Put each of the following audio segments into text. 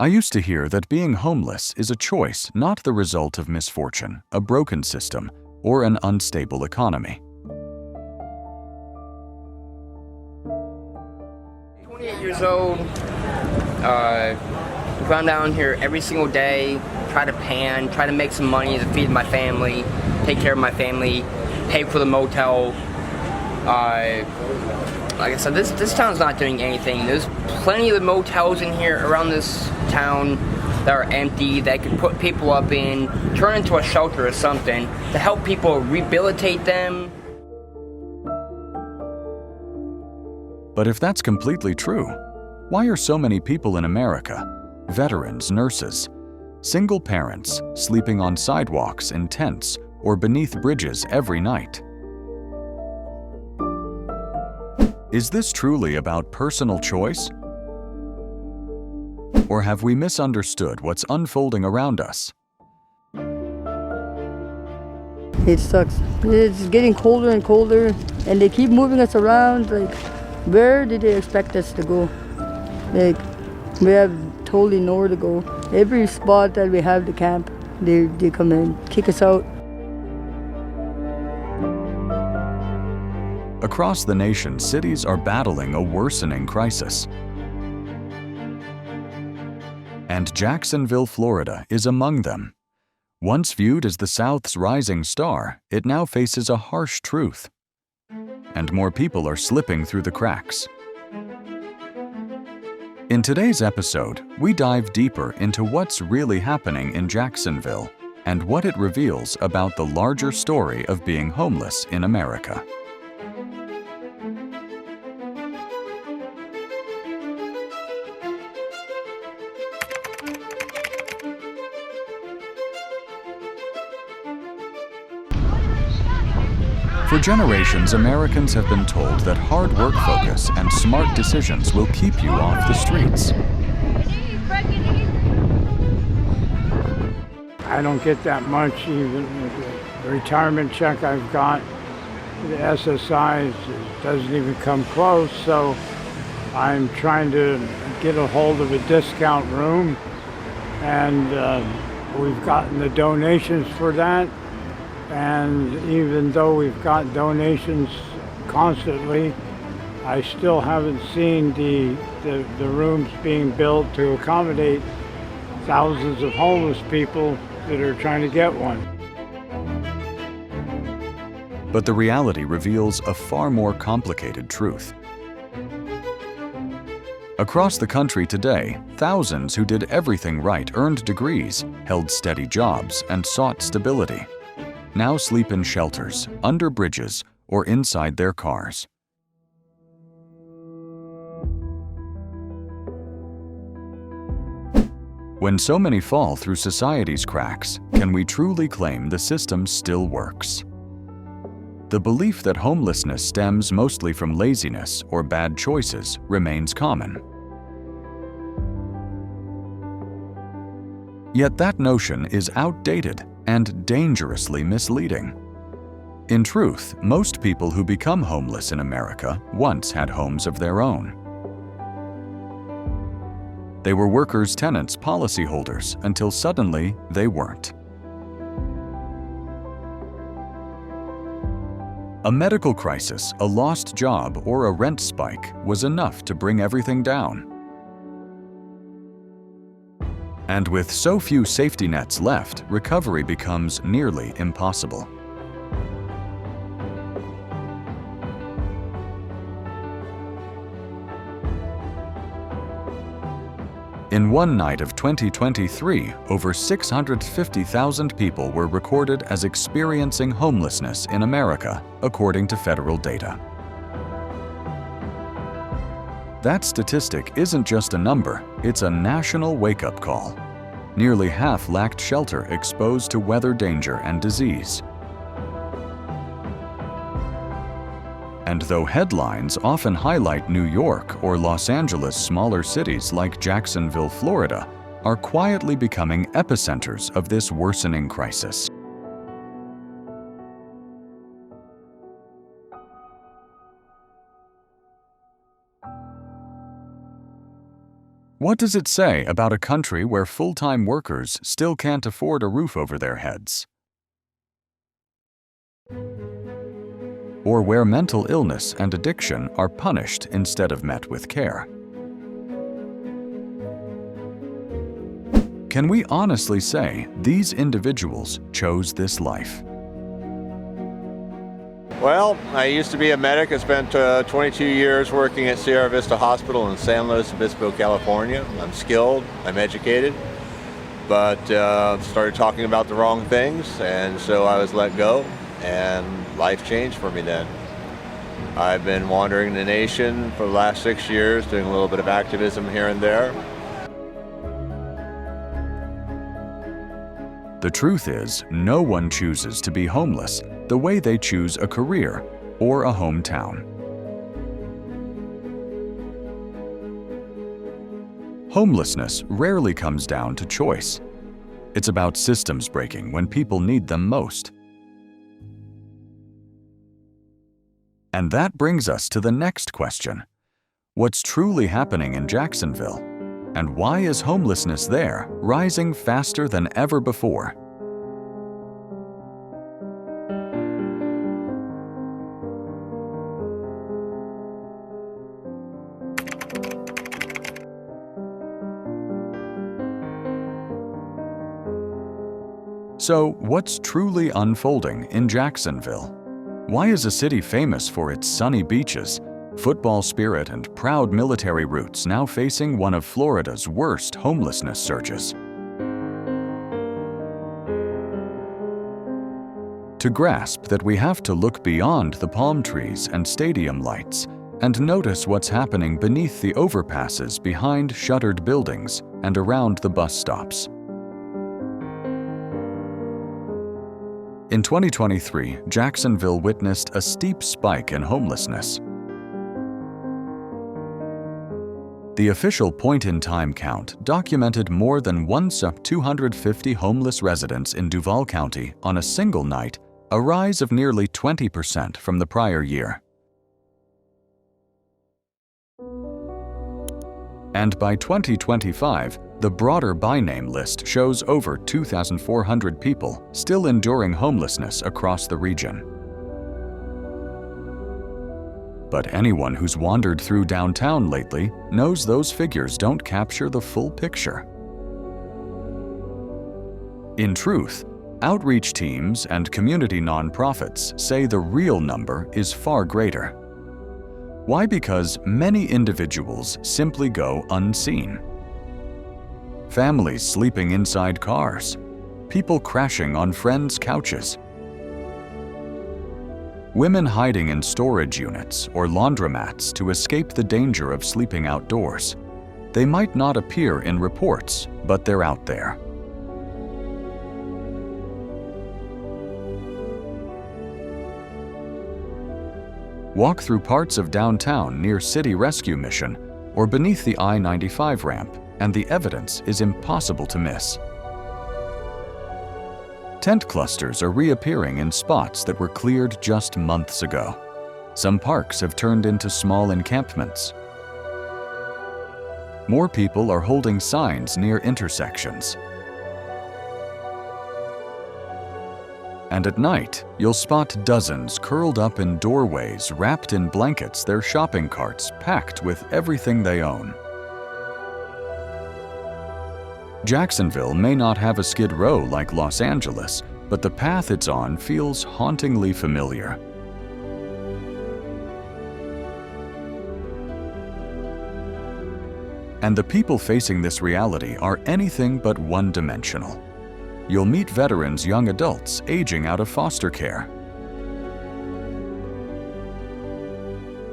I used to hear that being homeless is a choice, not the result of misfortune, a broken system, or an unstable economy. 28 years old, run down here every single day, try to make some money to feed my family, take care of my family, pay for the motel. Like I said, this town's not doing anything. There's plenty of motels in here around this town that are empty, that could put people up in, turn into a shelter or something, to help people rehabilitate them. But if that's completely true, why are so many people in America, veterans, nurses, single parents, sleeping on sidewalks, in tents, or beneath bridges every night? Is this truly about personal choice? Or have we misunderstood what's unfolding around us? It sucks. It's getting colder and colder, and they keep moving us around. Like, where did they expect us to go? Like, we have totally nowhere to go. Every spot that we have to camp, they come and kick us out. Across the nation, cities are battling a worsening crisis. And Jacksonville, Florida is among them. Once viewed as the South's rising star, it now faces a harsh truth. And more people are slipping through the cracks. In today's episode, we dive deeper into what's really happening in Jacksonville and what it reveals about the larger story of being homeless in America. For generations, Americans have been told that hard work focus and smart decisions will keep you off the streets. I don't get that much, even with the retirement check I've got. The SSI doesn't even come close, so I'm trying to get a hold of a discount room, and we've gotten the donations for that. And even though we've got donations constantly, I still haven't seen the rooms being built to accommodate thousands of homeless people that are trying to get one. But the reality reveals a far more complicated truth. Across the country today, thousands who did everything right, earned degrees, held steady jobs, and sought stability, now sleep in shelters, under bridges, or inside their cars. When so many fall through society's cracks, can we truly claim the system still works? The belief that homelessness stems mostly from laziness or bad choices remains common. Yet that notion is outdated and dangerously misleading. In truth, most people who become homeless in America once had homes of their own. They were workers, tenants, policyholders, until suddenly they weren't. A medical crisis, a lost job, or a rent spike was enough to bring everything down. And with so few safety nets left, recovery becomes nearly impossible. In one night of 2023, over 650,000 people were recorded as experiencing homelessness in America, according to federal data. That statistic isn't just a number, it's a national wake-up call. Nearly half lacked shelter, exposed to weather danger and disease. And though headlines often highlight New York or Los Angeles, smaller cities like Jacksonville, Florida, are quietly becoming epicenters of this worsening crisis. What does it say about a country where full-time workers still can't afford a roof over their heads? Or where mental illness and addiction are punished instead of met with care? Can we honestly say these individuals chose this life? Well, I used to be a medic. I spent 22 years working at Sierra Vista Hospital in San Luis Obispo, California. I'm skilled, I'm educated, but started talking about the wrong things, and so I was let go, and life changed for me then. I've been wandering the nation for the last 6 years, doing a little bit of activism here and there. The truth is, no one chooses to be homeless the way they choose a career or a hometown. Homelessness rarely comes down to choice. It's about systems breaking when people need them most. And that brings us to the next question. What's truly happening in Jacksonville? And why is homelessness there rising faster than ever before? So, what's truly unfolding in Jacksonville? Why is a city famous for its sunny beaches, football spirit, and proud military roots now facing one of Florida's worst homelessness surges? To grasp that, we have to look beyond the palm trees and stadium lights and notice what's happening beneath the overpasses behind shuttered buildings and around the bus stops. In 2023, Jacksonville witnessed a steep spike in homelessness. The official point-in-time count documented more than 250 homeless residents in Duval County on a single night, a rise of nearly 20% from the prior year. And by 2025, the broader by-name list shows over 2,400 people still enduring homelessness across the region. But anyone who's wandered through downtown lately knows those figures don't capture the full picture. In truth, outreach teams and community nonprofits say the real number is far greater. Why? Because many individuals simply go unseen. Families sleeping inside cars, people crashing on friends' couches, women hiding in storage units or laundromats to escape the danger of sleeping outdoors. They might not appear in reports, but they're out there. Walk through parts of downtown near City Rescue Mission or beneath the I-95 ramp, and the evidence is impossible to miss. Tent clusters are reappearing in spots that were cleared just months ago. Some parks have turned into small encampments. More people are holding signs near intersections. And at night, you'll spot dozens curled up in doorways, wrapped in blankets, their shopping carts packed with everything they own. Jacksonville may not have a skid row like Los Angeles, but the path it's on feels hauntingly familiar. And the people facing this reality are anything but one-dimensional. You'll meet veterans, young adults aging out of foster care,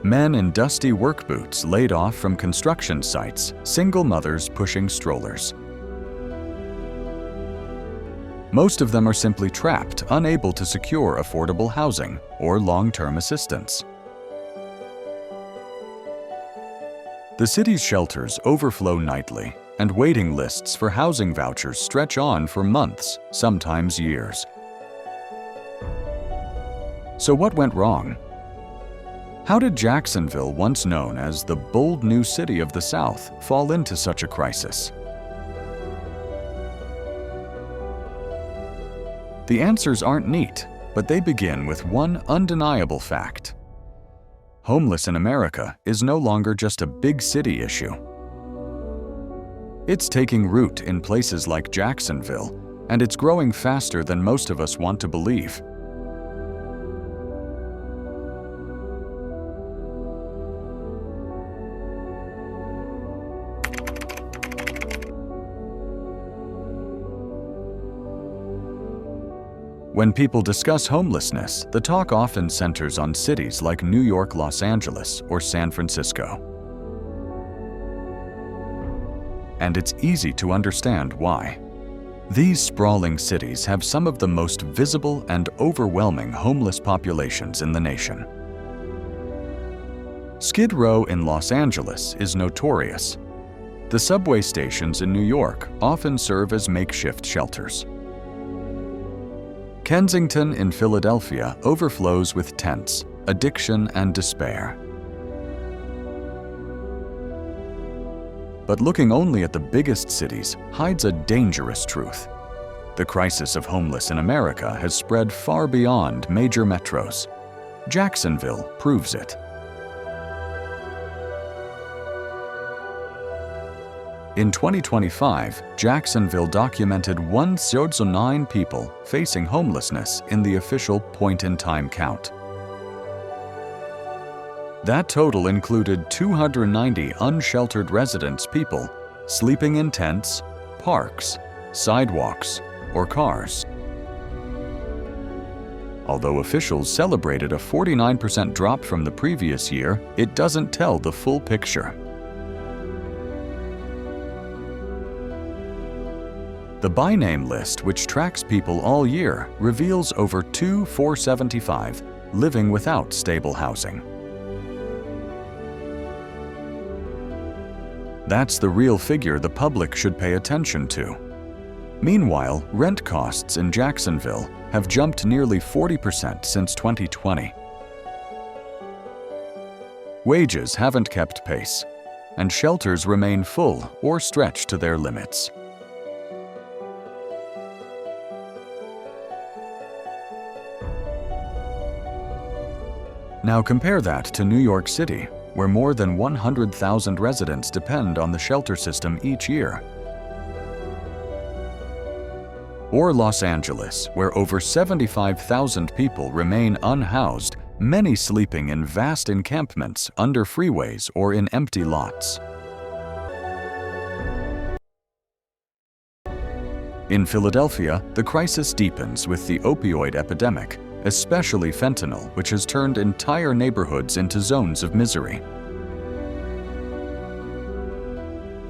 men in dusty work boots laid off from construction sites, single mothers pushing strollers. Most of them are simply trapped, unable to secure affordable housing or long-term assistance. The city's shelters overflow nightly, and waiting lists for housing vouchers stretch on for months, sometimes years. So what went wrong? How did Jacksonville, once known as the bold new city of the South, fall into such a crisis? The answers aren't neat, but they begin with one undeniable fact. Homeless in America is no longer just a big city issue. It's taking root in places like Jacksonville, and it's growing faster than most of us want to believe. When people discuss homelessness, the talk often centers on cities like New York, Los Angeles, or San Francisco. And it's easy to understand why. These sprawling cities have some of the most visible and overwhelming homeless populations in the nation. Skid Row in Los Angeles is notorious. The subway stations in New York often serve as makeshift shelters. Kensington in Philadelphia overflows with tents, addiction, and despair. But looking only at the biggest cities hides a dangerous truth. The crisis of homeless in America has spread far beyond major metros. Jacksonville proves it. In 2025, Jacksonville documented 109 people facing homelessness in the official point-in-time count. That total included 290 unsheltered residents people sleeping in tents, parks, sidewalks, or cars. Although officials celebrated a 49% drop from the previous year, it doesn't tell the full picture. The by name list, which tracks people all year, reveals over 2,475 living without stable housing. That's the real figure the public should pay attention to. Meanwhile, rent costs in Jacksonville have jumped nearly 40% since 2020. Wages haven't kept pace, and shelters remain full or stretched to their limits. Now compare that to New York City, where more than 100,000 residents depend on the shelter system each year. Or Los Angeles, where over 75,000 people remain unhoused, many sleeping in vast encampments under freeways or in empty lots. In Philadelphia, the crisis deepens with the opioid epidemic, especially fentanyl, which has turned entire neighborhoods into zones of misery.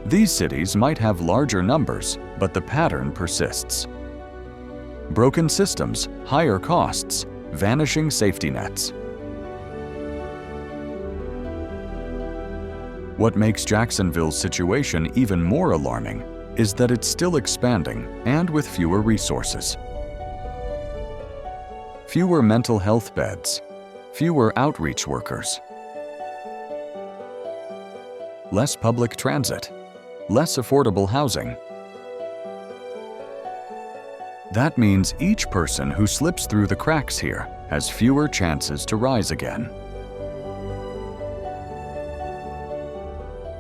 These cities might have larger numbers, but the pattern persists. Broken systems, higher costs, vanishing safety nets. What makes Jacksonville's situation even more alarming is that it's still expanding and with fewer resources. Fewer mental health beds, fewer outreach workers, less public transit, less affordable housing. That means each person who slips through the cracks here has fewer chances to rise again.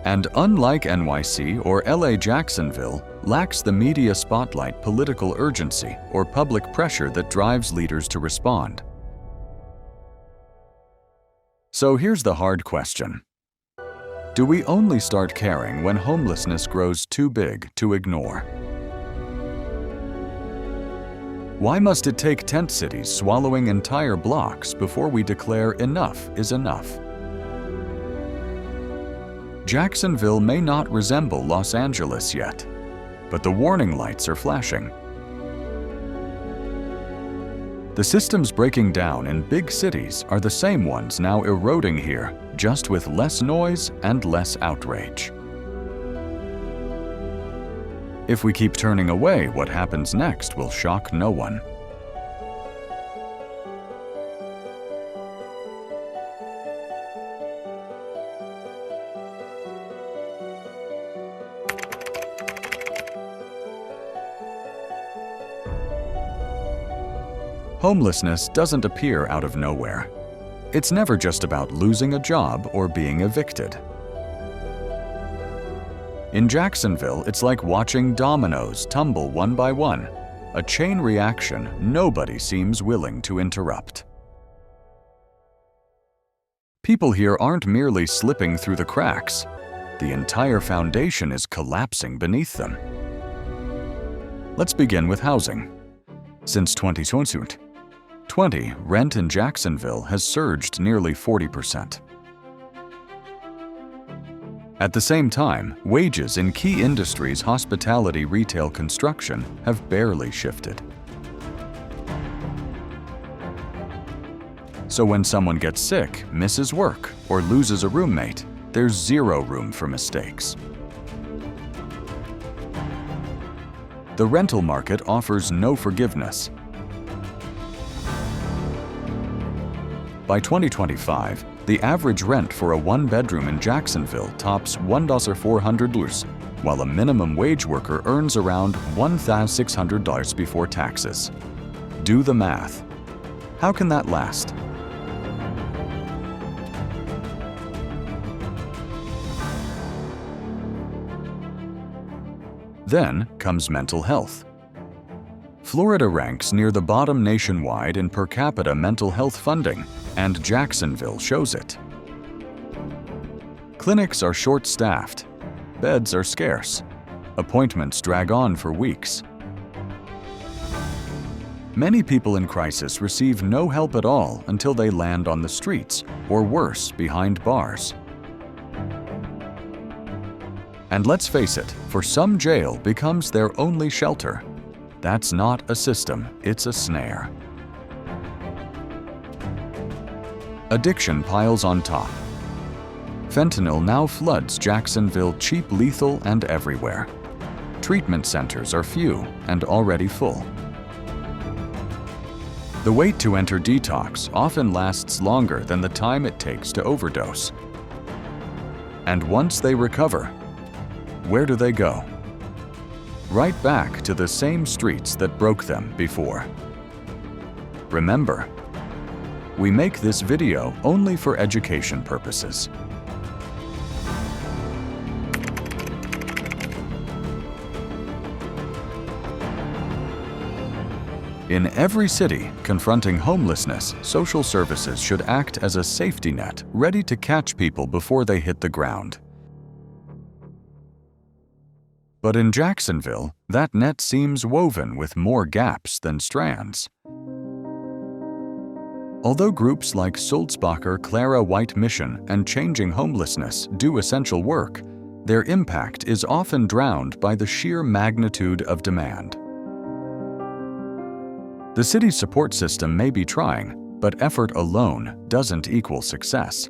And unlike NYC or LA, Jacksonville lacks the media spotlight, political urgency, or public pressure that drives leaders to respond. So here's the hard question. Do we only start caring when homelessness grows too big to ignore? Why must it take tent cities swallowing entire blocks before we declare enough is enough? Jacksonville may not resemble Los Angeles yet, but the warning lights are flashing. The systems breaking down in big cities are the same ones now eroding here, just with less noise and less outrage. If we keep turning away, what happens next will shock no one. Homelessness doesn't appear out of nowhere. It's never just about losing a job or being evicted. In Jacksonville, it's like watching dominoes tumble one by one, a chain reaction nobody seems willing to interrupt. People here aren't merely slipping through the cracks. The entire foundation is collapsing beneath them. Let's begin with housing. Since 2020, rent in Jacksonville has surged nearly 40%. At the same time, wages in key industries, hospitality, retail, construction, have barely shifted. So when someone gets sick, misses work, or loses a roommate, there's zero room for mistakes. The rental market offers no forgiveness. By 2025, the average rent for a one-bedroom in Jacksonville tops $1,400, while a minimum wage worker earns around $1,600 before taxes. Do the math. How can that last? Then comes mental health. Florida ranks near the bottom nationwide in per capita mental health funding, and Jacksonville shows it. Clinics are short-staffed, beds are scarce, appointments drag on for weeks. Many people in crisis receive no help at all until they land on the streets, or worse, behind bars. And let's face it, for some, jail becomes their only shelter. That's not a system, it's a snare. Addiction piles on top. Fentanyl now floods Jacksonville, cheap, lethal, and everywhere. Treatment centers are few and already full. The wait to enter detox often lasts longer than the time it takes to overdose. And once they recover, where do they go? Right back to the same streets that broke them before. Remember, we make this video only for education purposes. In every city confronting homelessness, social services should act as a safety net ready to catch people before they hit the ground. But in Jacksonville, that net seems woven with more gaps than strands. Although groups like Sulzbacher Clara White Mission and Changing Homelessness do essential work, their impact is often drowned by the sheer magnitude of demand. The city's support system may be trying, but effort alone doesn't equal success.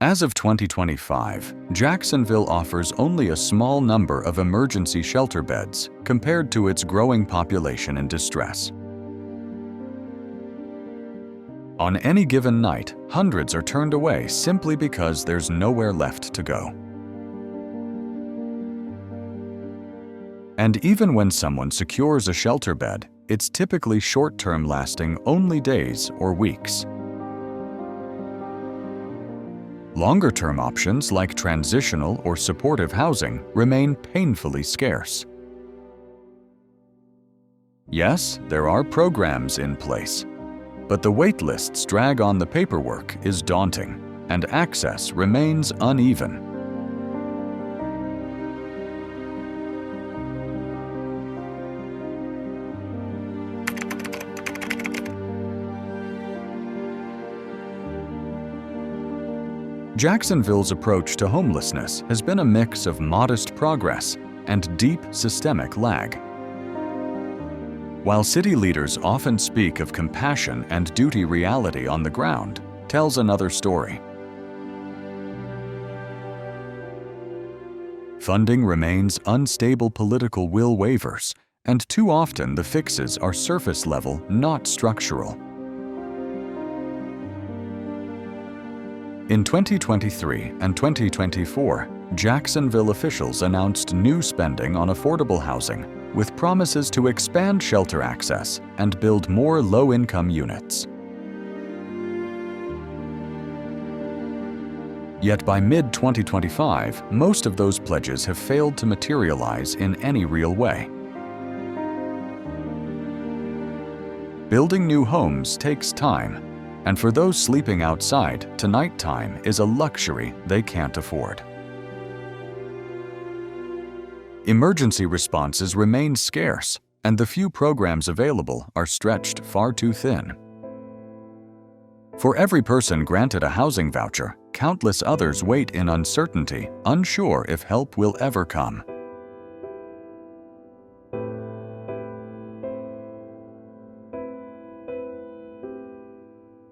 As of 2025, Jacksonville offers only a small number of emergency shelter beds compared to its growing population in distress. On any given night, hundreds are turned away simply because there's nowhere left to go. And even when someone secures a shelter bed, it's typically short-term, lasting only days or weeks. Longer-term options like transitional or supportive housing remain painfully scarce. Yes, there are programs in place, but the wait lists drag on, the paperwork is daunting, and access remains uneven. Jacksonville's approach to homelessness has been a mix of modest progress and deep systemic lag. While city leaders often speak of compassion and duty, reality on the ground tells another story. Funding remains unstable, political will wavers, and too often the fixes are surface level, not structural. In 2023 and 2024, Jacksonville officials announced new spending on affordable housing, with promises to expand shelter access and build more low-income units. Yet by mid-2025, most of those pledges have failed to materialize in any real way. Building new homes takes time, and for those sleeping outside, tonight time is a luxury they can't afford. Emergency responses remain scarce, and the few programs available are stretched far too thin. For every person granted a housing voucher, countless others wait in uncertainty, unsure if help will ever come.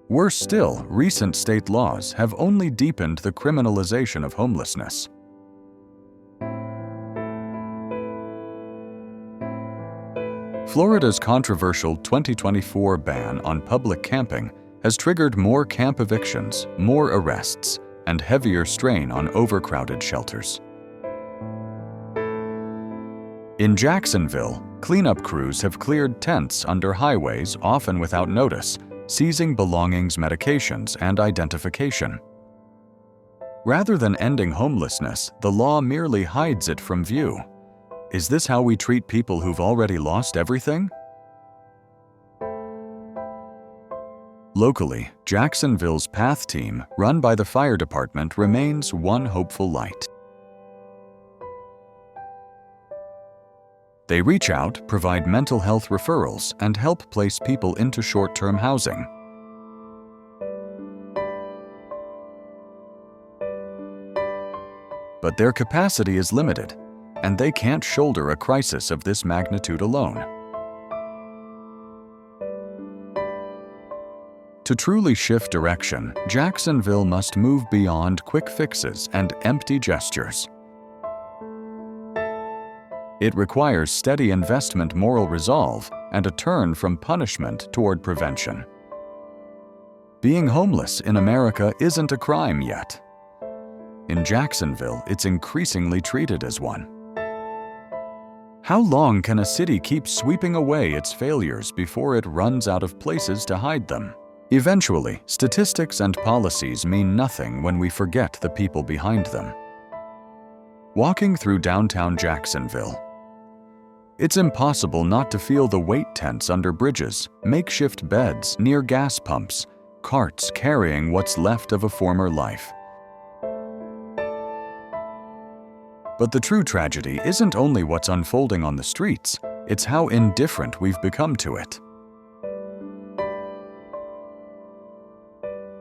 Worse still, recent state laws have only deepened the criminalization of homelessness. Florida's controversial 2024 ban on public camping has triggered more camp evictions, more arrests, and heavier strain on overcrowded shelters. In Jacksonville, cleanup crews have cleared tents under highways, often without notice, seizing belongings, medications, and identification. Rather than ending homelessness, the law merely hides it from view. Is this how we treat people who've already lost everything? Locally, Jacksonville's PATH team, run by the fire department, remains one hopeful light. They reach out, provide mental health referrals, and help place people into short-term housing. But their capacity is limited, and they can't shoulder a crisis of this magnitude alone. To truly shift direction, Jacksonville must move beyond quick fixes and empty gestures. It requires steady investment, moral resolve, and a turn from punishment toward prevention. Being homeless in America isn't a crime yet. In Jacksonville, it's increasingly treated as one. How long can a city keep sweeping away its failures before it runs out of places to hide them? Eventually, statistics and policies mean nothing when we forget the people behind them. Walking through downtown Jacksonville, it's impossible not to feel the wait tents under bridges, makeshift beds near gas pumps, carts carrying what's left of a former life. But the true tragedy isn't only what's unfolding on the streets, it's how indifferent we've become to it.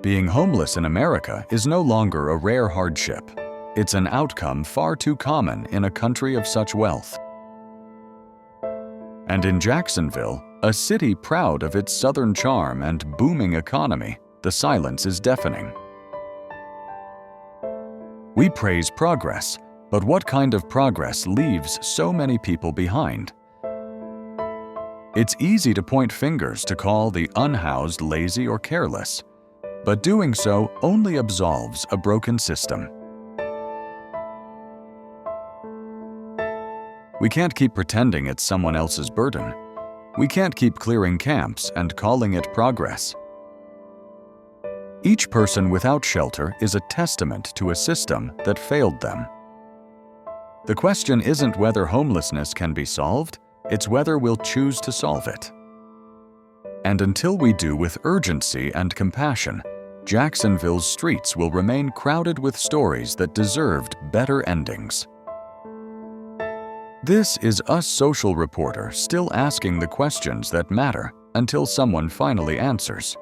Being homeless in America is no longer a rare hardship. It's an outcome far too common in a country of such wealth. And in Jacksonville, a city proud of its southern charm and booming economy, the silence is deafening. We praise progress, but what kind of progress leaves so many people behind? It's easy to point fingers to call the unhoused lazy or careless, but doing so only absolves a broken system. We can't keep pretending it's someone else's burden. We can't keep clearing camps and calling it progress. Each person without shelter is a testament to a system that failed them. The question isn't whether homelessness can be solved, it's whether we'll choose to solve it. And until we do with urgency and compassion, Jacksonville's streets will remain crowded with stories that deserved better endings. This is Us Social Reporter, still asking the questions that matter until someone finally answers.